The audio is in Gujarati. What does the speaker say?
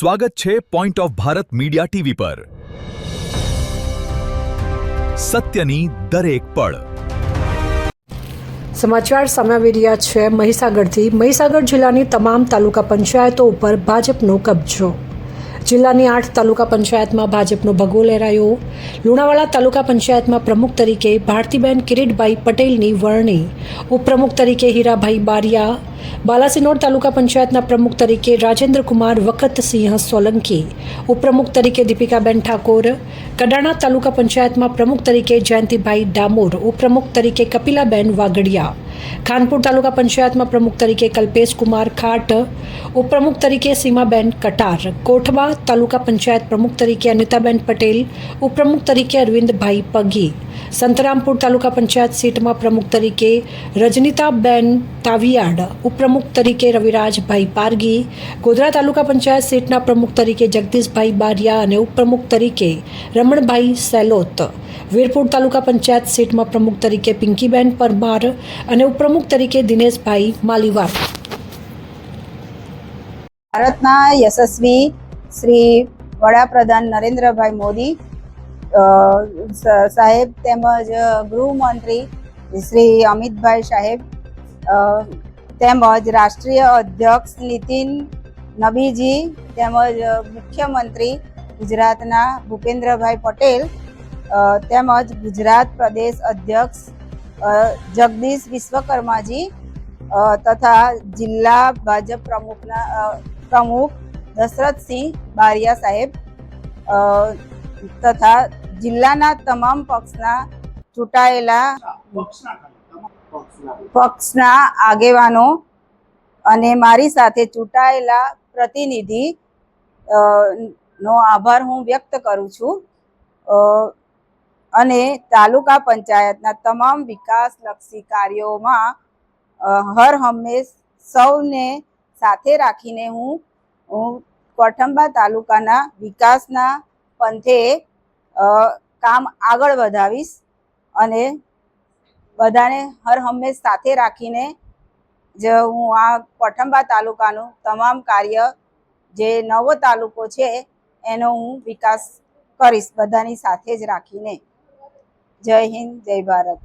સ્વાગત છે point of Bharat media TV પર સત્યની દરેક પળ। સમાચાર સામે આવી રહ્યા છે મહીસાગરથી। મહીસાગર જિલ્લાની તમામ તાલુકા પંચાયતો ઉપર ભાજપનો કબજો। જિલ્લાની 8 તાલુકા પંચાયતમાં ભાજપનો ભગવો લહેરાયો। લુણાવાડા તાલુકા પંચાયતમાં પ્રમુખ તરીકે ભારતીબેન કિરીટભાઈ પટેલની વરણી, ઉપપ્રમુખ તરીકે હીરાભાઈ બારિયા। બાલાસિનોર તાલુકા પંચાયતના પ્રમુખ તરીકે રાજેન્દ્રકુમાર વખતસિંહ સોલંકી, ઉપપ્રમુખ તરીકે દીપિકાબેન ઠાકોર। કડાણા તાલુકા પંચાયતમાં પ્રમુખ તરીકે જયંતિભાઈ ડામોર, ઉપપ્રમુખ તરીકે કપિલાબેન વાગડિયા। ખાનપુર તાલુકા પંચાયતમાં પ્રમુખ તરીકે કલ્પેશ કુમાર ખાટ, ઉપપ્રમુખ તરીકે સીમાબેન કટાર। કોઠબા તાલુકા પંચાયત પ્રમુખ તરીકે અનિતાબેન પટેલ, ઉપપ્રમુખ તરીકે અરવિંદભાઈ પગી। સંતરામપુર તાલુકા પંચાયત સીટમાં પ્રમુખ તરીકે રજનીતાબેન તાવિયાડ, ઉપપ્રમુખ તરીકે રવિરાજભાઈ પારગી। ગોધરા તાલુકા પંચાયત સીટના પ્રમુખ તરીકે જગદીશભાઈ બારિયા અને ઉપપ્રમુખ તરીકે રમણભાઈ સેલોત। વીરપુર તાલુકા પંચાયત સીટમાં પ્રમુખ તરીકે પિંકીબેન પરમાર અને ઉપપ્રમુખ તરીકે દિનેશભાઈ માલીવાડ। ભારતના યશસ્વી શ્રી વડાપ્રધાન નરેન્દ્રભાઈ મોદી સાહેબ તેમજ ગૃહમંત્રી શ્રી અમિતભાઈ સાહેબ તેમજ રાષ્ટ્રીય અધ્યક્ષ નીતિન નબીજી તેમજ મુખ્યમંત્રી ગુજરાતના ભૂપેન્દ્રભાઈ પટેલ તેમજ ગુજરાત પ્રદેશ અધ્યક્ષ જગદીશ વિશ્વકર્માજી તથા જિલ્લા ભાજપ પ્રમુખ દશરથસિંહ બારિયા સાહેબ તથા જિલ્લાના તમામ પક્ષના આગેવાનો અને મારી સાથે ચૂંટાયેલા પ્રતિનિધિ નો આભાર હું વ્યક્ત કરું છું અને તાલુકા પંચાયતના તમામ વિકાસલક્ષી કાર્યોમાં હર હંમેશ સૌને સાથે રાખીને હું કોઠંબા તાલુકાના વિકાસના પંથે કામ આગળ વધાવીશ અને બધાને હર હંમેશ સાથે રાખીને જ હું આ કોઠંબા તાલુકાનું તમામ કાર્ય જે નવો તાલુકો છે એનો હું વિકાસ કરીશ બધાની સાથે જ રાખીને। જય હિન્દ, જય ભારત।